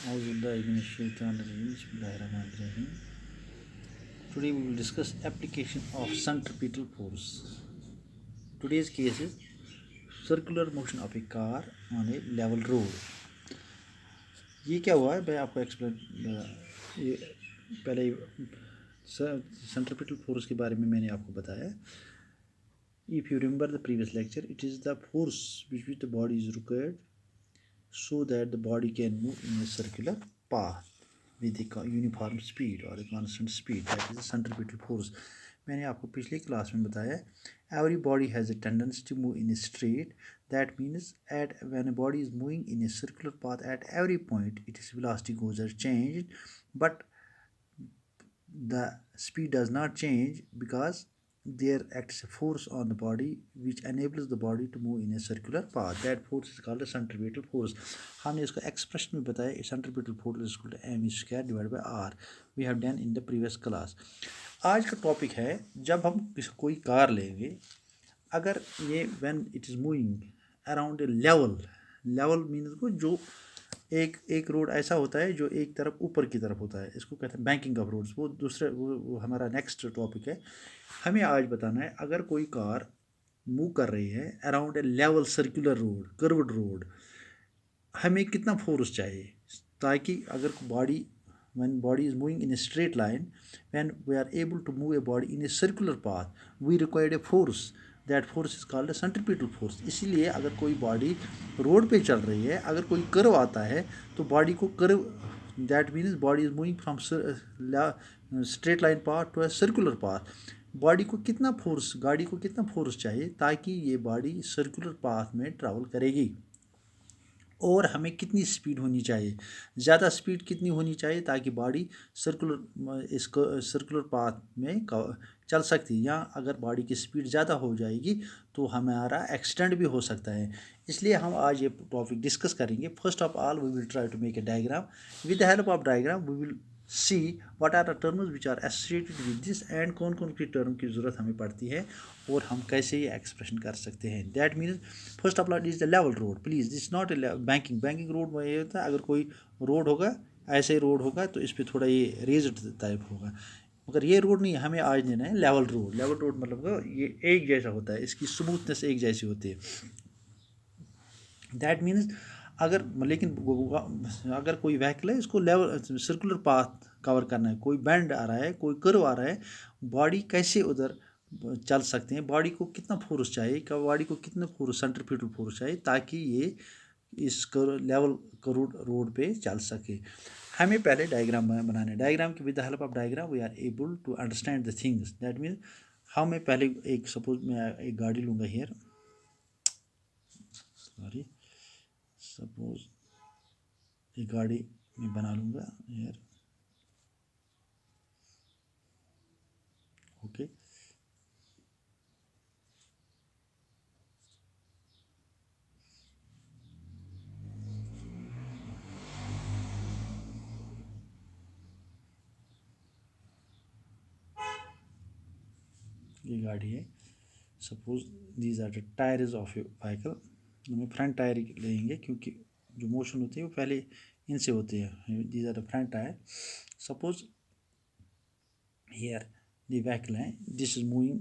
Bismillahirrahmanirrahim. Today we will discuss application of centripetal force. Today's case is circular motion of a car on a level road. ये क्या हुआ है मैं आपको explain पहले centripetal force के बारे में मैंने आपको बताया. If you remember the previous lecture, it is the force which the body is required so that the body can move in a circular path with a uniform speed or a constant speed. That is the centripetal force. मैंने आपको पिछले class में बताया every body has a tendency to move in a straight. That means at when a body is moving in a circular path at every point its velocity goes as changed, but the speed does not change because there acts a force on the body which enables the body to move in a circular path. That force is called a centripetal force. हमने इसको expression में बताया centripetal force is equal to m square divided by r. We have done in the previous class. आज का topic है जब हम कोई कार लेंगे अगर ये when it is moving around a level means को जो एक रोड ऐसा होता है जो एक तरफ ऊपर की तरफ होता है, इसको कहते हैं बैंकिंग ऑफ रोड्स. वो दूसरे वो हमारा नेक्स्ट टॉपिक है. हमें आज बताना है अगर कोई कार मूव कर रही है around a level circular road curved road, हमें कितना फोर्स चाहिए ताकि अगर body when body is moving in a straight line, when we are able to move a body in a circular path, we require a force. That force is called a centripetal force. इसीलिए अगर कोई body road पे चल रही है अगर कोई curve आता है तो बॉडी को curve that means body is moving from straight line path to a circular path. Body को कितना फोर्स गाड़ी को कितना फोर्स चाहिए ताकि ये बॉडी सर्कुलर पाथ में ट्रैवल करेगी और हमें कितनी स्पीड होनी चाहिए, ज़्यादा स्पीड कितनी होनी चाहिए ताकि बॉडी सर्कुलर पाथ में चल सकती है. या अगर बॉडी की स्पीड ज़्यादा हो जाएगी तो हमारा एक्सीडेंट भी हो सकता है. इसलिए हम आज ये टॉपिक डिस्कस करेंगे. First of all we will try to make a diagram. With the help of diagram we will see what are the terms which are associated with this and कौन कौन सी टर्म की ज़रूरत हमें पड़ती है और हम कैसे ये एक्सप्रेशन कर सकते हैं. That means first of all is the level road. Please this not a banking road में ये होता है अगर कोई रोड होगा ऐसे रोड होगा तो इस पर थोड़ा ये रेज्ड टाइप होगा, मगर ये रोड नहीं हमें आज लेना है लेवल रोड. लेवल रोड मतलब ये एक जैसा होता है, इसकी स्मूथनेस एक जैसी होती है. दैट मीन्स अगर लेकिन अगर कोई व्हीकल है इसको लेवल सर्कुलर पाथ कवर करना है, कोई बेंड आ रहा है कोई कर्व आ रहा है, बॉडी कैसे उधर चल सकते हैं, बॉडी को कितना फोर्स चाहिए, बॉडी को कितना फोर्स सेंट्रीफ्यूगल फोर्स चाहिए ताकि ये इस लेवल रोड पे चल सके. हमें पहले डायग्राम बनाना है. डायग्राम की with the help of diagram we are able to understand the things. That means हमें पहले एक सपोज मैं एक गाड़ी लूँगा हियर, सॉरी सपोज एक गाड़ी मैं बना लूँगा हियर. ओके ये गाड़ी है. Suppose these are the tyres of a vehicle. हमें फ्रंट टायर लेंगे क्योंकि जो मोशन होती है वो पहले इनसे होती है. These are the front tyre. Suppose here the vehicle है, this is moving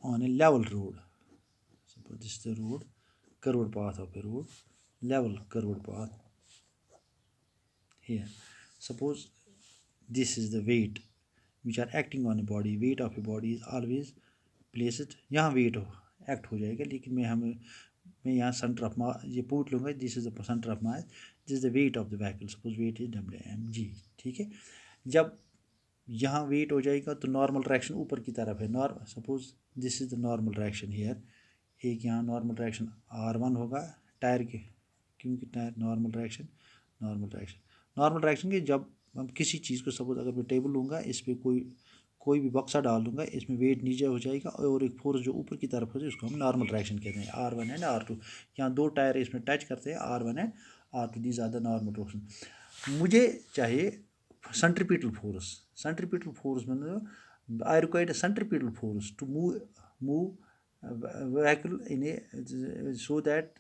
on a level road. Suppose this is the road, curved path of a road, level curved path. Here suppose this is the weight which are acting on a body. Weight of a body is always placed. यहाँ weight act हो जाएगा लेकिन मैं यहाँ centre of मास ये पूछ लूँगा. This is the centre of mass, this is the weight of the vehicle. Suppose weight is WmG. ठीक है, जब यहाँ वेट हो जाएगा तो नॉर्मल डायरेक्शन ऊपर की तरफ है. Suppose this is the normal direction here. एक यहाँ नॉर्मल डायरेक्शन R1 होगा टायर के, क्योंकि टायर नॉर्मल डायरेक्शन के जब हम किसी चीज़ को सपोज अगर मैं टेबल लूँगा इस पर कोई भी बक्सा डाल दूँगा इसमें वेट नीचे हो जाएगा और एक फोर्स जो ऊपर की तरफ हो जाए उसको हम नॉर्मल डायरेक्शन कहते हैं. R1 and R2. यहाँ दो टायर इसमें टच करते हैं R1 and R2. These are the normal direction. मुझे चाहिए सेंट्रीपिटल फोर्स. सेंट्रीपिटल फोर्स मतलब I required a centripetal force to move vehicle in a so that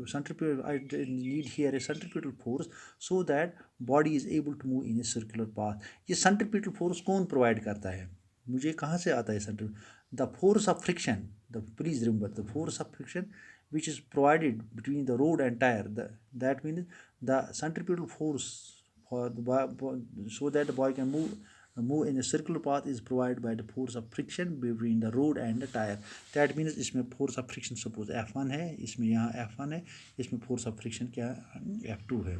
centripetal, I need here a centripetal force so that body is able to move in a circular path. ये centripetal force कौन provide करता है, मुझे कहाँ से आता है centripetal? The force of friction, please remember the force of friction which is provided between the rod and tire. That means the centripetal force for so that the body can move in a circular path is provided by the force of friction between the rod and the tire. That means इसमें force of friction suppose F1 है, इसमें यहाँ F1 है, इसमें force of friction क्या है, F2 है.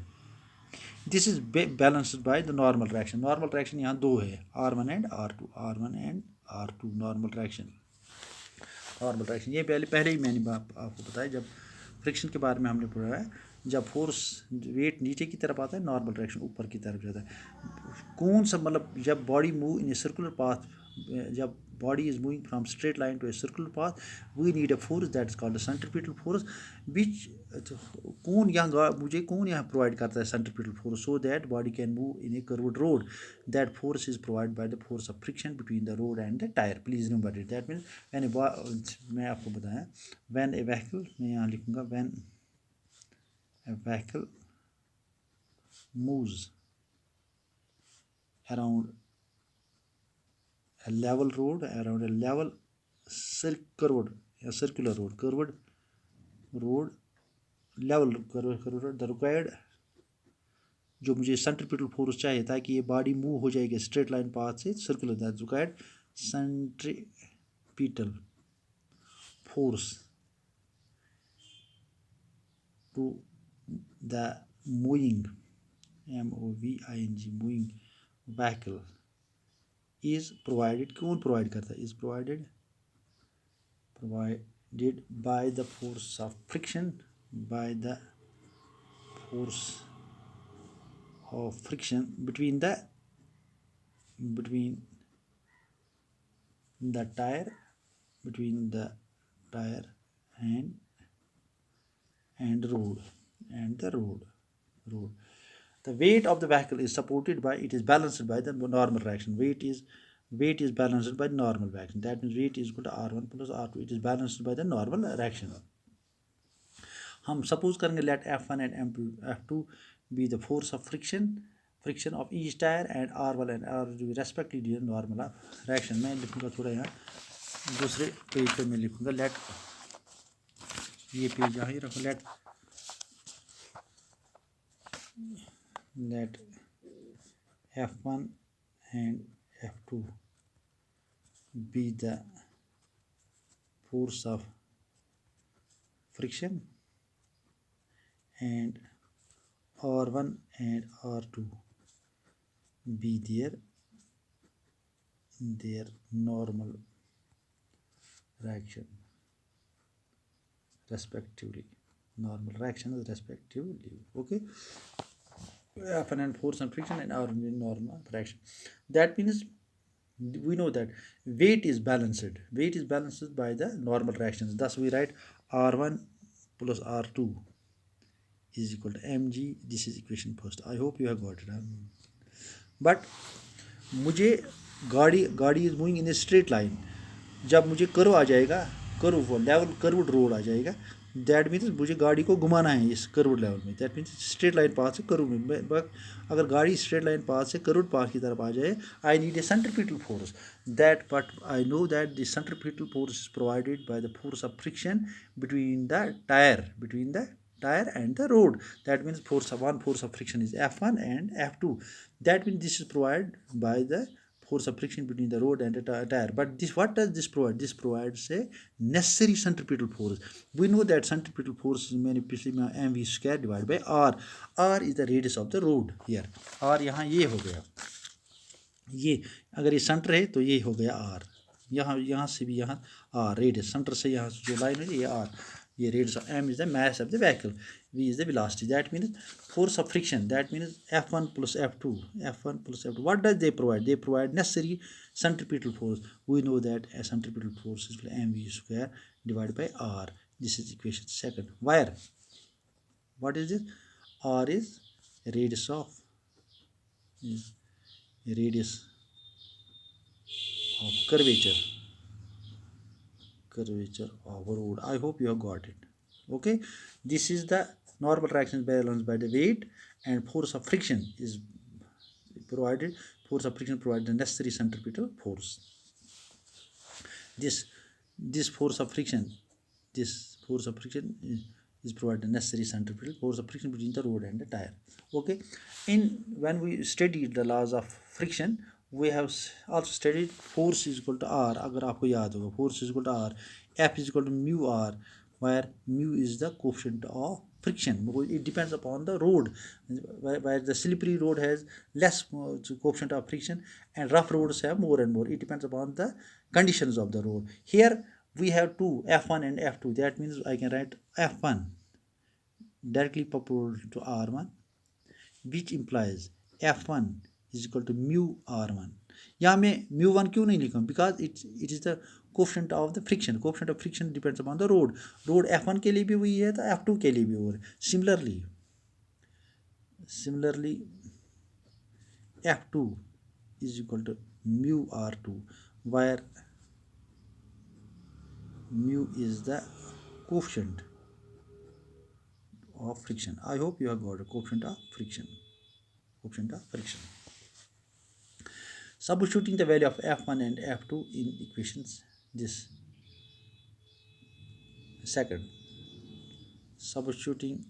This is balanced by the normal traction. Normal traction यहाँ दो है, R1 and R2, R1 and R2 normal traction. Normal traction ये पहले ही मैंने आपको बताया, जब फ्रिक्शन के बारे में हमने पढ़ा है, जब फोर्स वेट नीचे की तरफ आता है नॉर्मल ट्रैक्शन ऊपर की तरफ जाता है. कौन सा मतलब जब body move in a circular path, जब body is moving from straight line to a circular path, we need a force that is called a centripetal force, which कौन यहाँ मुझे कौन यहाँ प्रोवाइड करता है centripetal force so that body can move in a curved road. That force is provided by the force of friction between the road and the tire. Please remember it. That means when मैं आपको बताया when a vehicle, मैं यहाँ लिखूँगा when a vehicle moves around a level road, around a level circular road, curved road, level curved road, the required जो मुझे centripetal force चाहिए ताकि ये बॉडी मूव हो जाएगी स्ट्रेट लाइन पाथ से circular, that required centripetal force to the moving MOVING moving vehicle is provided. कौन provide करता है? is provided by the force of friction, by the force of friction between the tire, between the tire and road and the road. The weight of the vehicle is supported by, it is balanced by the normal traction. Weight is balanced by normal traction. That means weight is equal to R1 plus R2. It is balanced by the normal traction. हम suppose करेंगे let F1 and F2 be the force of friction of each tire and R1 and R2 respectively the normal traction. मैं लिखूँगा थोड़ा यहाँ दूसरे page पे मैं लिखूँगा let, ये पेज यहाँ ही रखो, let F1 and F2 be the force of friction and R1 and R2 be their normal reaction respectively. Normal reaction respectively. Okay. F1 and force and friction and R1 in normal fraction. That means we know that weight is balanced by the normal reactions. Thus we write R1 plus R2 is equal to mg. This is equation first. I hope you have got it. But मुझे गाड़ी is moving in a straight line. जब मुझे curve आ जाएगा, level curved road आ जाएगा, that means मुझे गाड़ी को घुमाना है इस कर्व्ड लेवल में. That means straight line path से कर्व में, अगर गाड़ी स्ट्रेट लाइन पाथ से कर्व्ड पाथ की तरफ आ जाए, I need a centripetal force. That but I know that the centripetal force is provided by the force of friction between the tire and the road. That means force of friction is F1 and F2. That means this is provided by the force of friction between the road and the tire. But this, what does this provide? This provides a necessary centripetal force. We know that centripetal force is mv square divided by r. R is the radius of the road. Here r यहाँ ये हो गया, ये अगर ये centre है तो ये हो गया r. यहाँ से भी यहाँ r रेडियस, सेंटर से यहाँ जो लाइन है ये r. ये radius of m is the mass of the vehicle, v is the velocity. That means force of friction, that means F1 plus F2. What does they provide? They provide necessary centripetal force. We know that a centripetal force is mv square divided by r. This is equation second. Where? What is this? R is radius of curvature of a road. I hope you have got it. Okay, this is the normal traction balanced by the weight, and force of friction is provided. Force of friction provides the necessary centripetal force. This this force of friction, this force of friction is provided the necessary centripetal force of friction between the rod and the tire. Okay, in when we studied the laws of friction, we have also studied force is equal to R. अगर आपको याद होगा, force is equal to R, F is equal to mu R, where mu is the coefficient of friction. It depends upon the road, where the slippery road has less coefficient of friction and rough roads have more and more. It depends upon the conditions of the road. Here we have two, F1 and F2. That means I can write F1 directly proportional to R1, which implies F1 is equal to mu R1. यहाँ मैं mu1 क्यों नहीं लिखूँ? Because it is the coefficient of the friction. Coefficient of friction depends upon the road. Road F1 के लिए भी वही है तो F2 के लिए भी वो है. Similarly F2 is equal to mu R2, where mu is the coefficient of friction. I hope you have got a coefficient of friction. Substituting the value of F1 and F2 in equations this. Second, substituting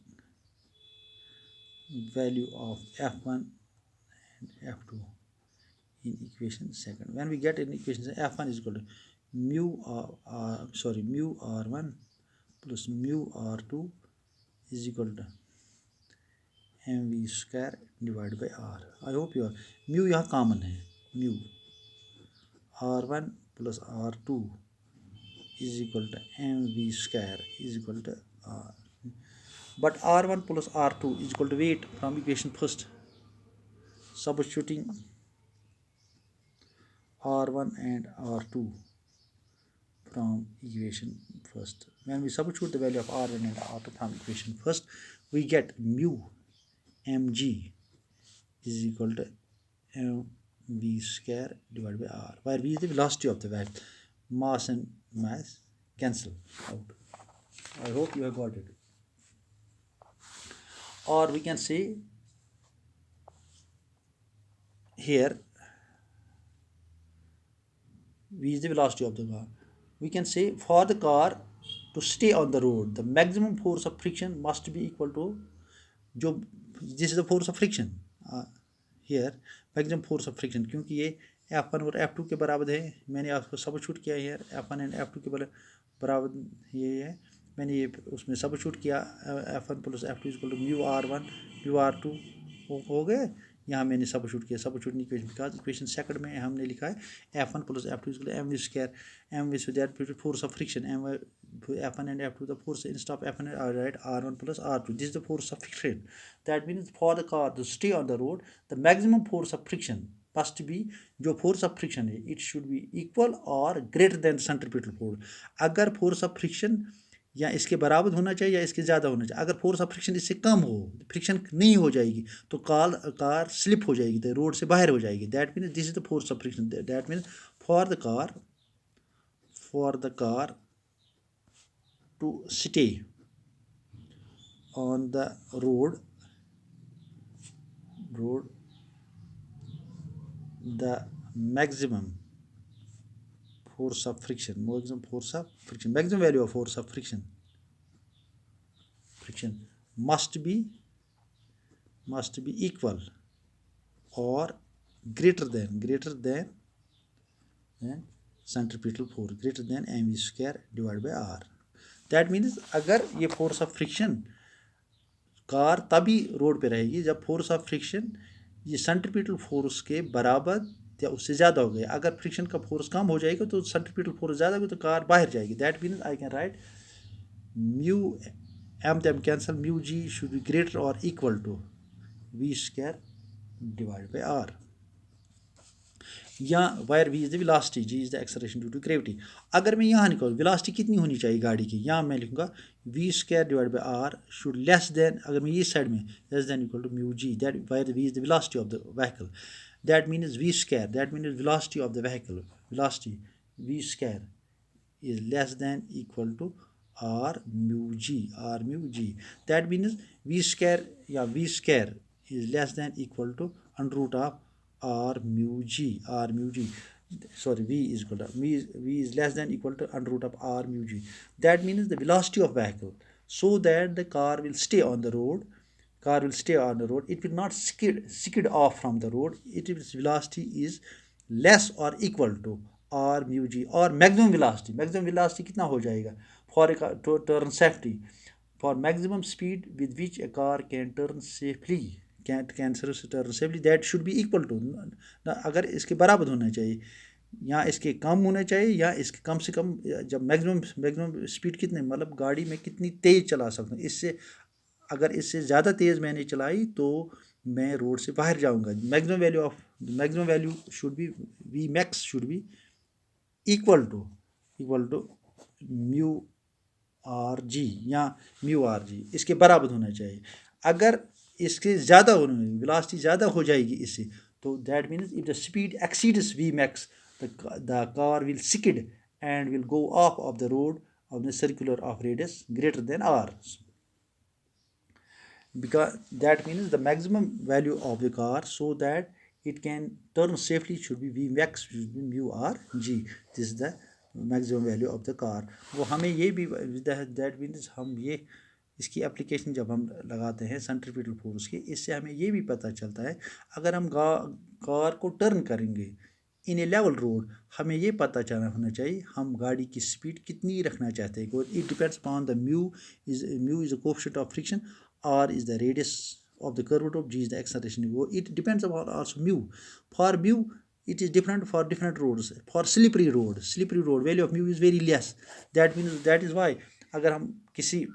value of F1 and F2 in equation second. When we get in equation F1 is equal to mu R1 plus mu R2 is equal to mv square divided by R. I hope you are mu यहाँ common है. Mu R1 plus R2 is equal to mv square is equal to R. But R1 plus R2 is equal to weight from equation first. Substituting R1 and R2 from equation first. When we substitute the value of R1 and R2 from equation first, we get mu mg is equal to mv square divided by R, where v is the velocity of the vehicle. Mass and mass cancel out. I hope you have got it. Or we can say here v is the velocity of the car. We can say for the car to stay on the road, the maximum force of friction must be equal to this is the force of friction. Here maximum force of friction, क्योंकि ये F1 और F2 के बराबर है. मैंने आपको substitute किया है F1 एंड F2 के बराबर ये है. मैंने ये उसमें सबस्टिट्यूट किया F1 plus F2 equal to mu R1 mu R2 हो गए. यहाँ मैंने सबस्टिट्यूट किया. Substitute equation because equation second में हमने लिखा है F1 plus F2 equal to mv square. mv so that force of friction F1 and F2, the force instead of F1 and right R1 plus R2. This is the force of friction. That means for the car to stay on the road, the maximum force of friction must be जो force of friction है it should be equal or greater than centripetal force. अगर force of friction या इसके बराबर होना चाहिए या इसके ज़्यादा होना चाहिए. अगर फोर्स ऑफ फ्रिक्शन इससे कम हो, फ्रिक्शन नहीं हो जाएगी तो कार स्लिप हो जाएगी, तो रोड से बाहर हो जाएगी. That means this is the force of friction. That means for the car to stay on the road, the maximum force of friction, maximum value of force of friction must be equal or greater than centripetal force, greater than mv square divided by R. That means अगर ये force of friction car तभी road पे रहेगी जब force of friction ये centripetal force के बराबर या उससे ज़्यादा हो गया. अगर फ्रिक्शन का फोर्स कम हो जाएगा तो सेंट्रीपिटल फोर्स ज़्यादा होगी तो कार बाहर जाएगी. That means I can write mu m cancel, mu g should be greater और equal to v square divide by r. या where v is the velocity, g is the acceleration due to gravity. अगर मैं यहाँ निकालूँ velocity कितनी होनी चाहिए गाड़ी की, यहाँ मैं लिखूँगा v square divide by r should less than, अगर मैं इस साइड में less than equal to mu g, that where v is the velocity of the vehicle. That means v square, that means velocity of the vehicle, velocity v square is less than equal to R mu G, R mu G. That means V square, yeah, V square is less than equal to under root of R mu G, R mu G. Sorry, V is equal to V is less than equal to under root of R mu G. That means the velocity of vehicle, so that the car will stay on the road. Car will stay on the road. It will not skid off from the road. Its velocity is less or equal to R mu G, or maximum velocity. Maximum velocity कितना हो जाएगा for a turn safety, for maximum speed with which a car can turn safely, can turn safely, that should be equal to, अगर इसके बराबर होना चाहिए, या इसके कम होना चाहिए, या इसके कम से कम, जब मैक्सिमम स्पीड कितने, मतलब गाड़ी में कितनी तेज़ चला सकता हूँ, इससे अगर इससे ज़्यादा तेज़ मैंने चलाई तो मैं रोड से बाहर जाऊंगा. Maximum value should be, v max should be equal to mu r g, या म्यू आर जी, इसके बराबर होना चाहिए. अगर इसके ज़्यादा होने, वेलोसिटी ज़्यादा हो जाएगी इससे, तो that means if the speed exceeds v max, the car will skid and will go off of the road of the circular of radius greater than r, because that means the maximum value of the car, so that it can turn safely, should be v max, should be mu r g. This is the maximum value of the car. वो हमें ये भी, that means हम ये इसकी application जब हम लगाते हैं सेंट्रीपिटल फोर्स की, इससे हमें ये भी पता चलता है, अगर हम कार को टर्न करेंगे इन ए लेवल रोड, हमें ये पता चलना होना चाहिए हम गाड़ी की स्पीड कितनी रखना चाहते हैं. It depends upon the mu is the coefficient of friction, R is the radius of the curvature, G is the acceleration. It depends upon also mu. For mu, it is different for different roads. For slippery road, value of mu is very less. That means, that is why अगर हम किसी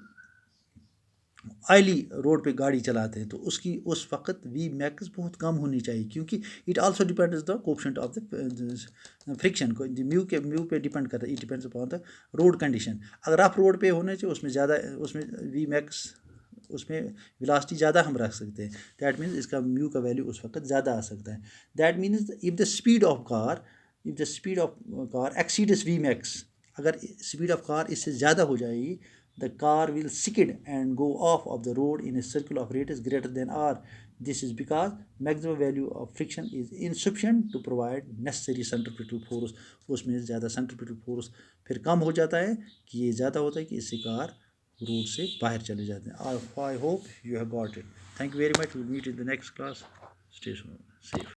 oily road पे गाड़ी चलाते हैं तो उसकी उस वक्त वी मैक्स बहुत कम होनी चाहिए, क्योंकि it also depends the coefficient of the friction को, म्यू पे डिपेंड करता है. It depends upon the road condition. अगर आप रोड पे होने चाहिए उसमें ज़्यादा, उसमें वी मैक्स, उसमें वेलोसिटी ज़्यादा हम रख सकते हैं. दैट मीन्स इसका म्यू का वैल्यू उस वक्त ज़्यादा आ सकता है. That means if the speed of car exceeds v max, अगर स्पीड ऑफ कार इससे ज़्यादा हो जाएगी, the car will skid and go off of the road in a circle of radius greater than r. This is because maximum value of friction is insufficient to provide necessary centripetal force. उसमें ज़्यादा centripetal force फिर कम हो जाता है, कि ये ज़्यादा होता है कि इससे कार रोड से बाहर चले जाते हैं. I hope you have got it. Thank you very much. We'll meet in the next class. Stay safe.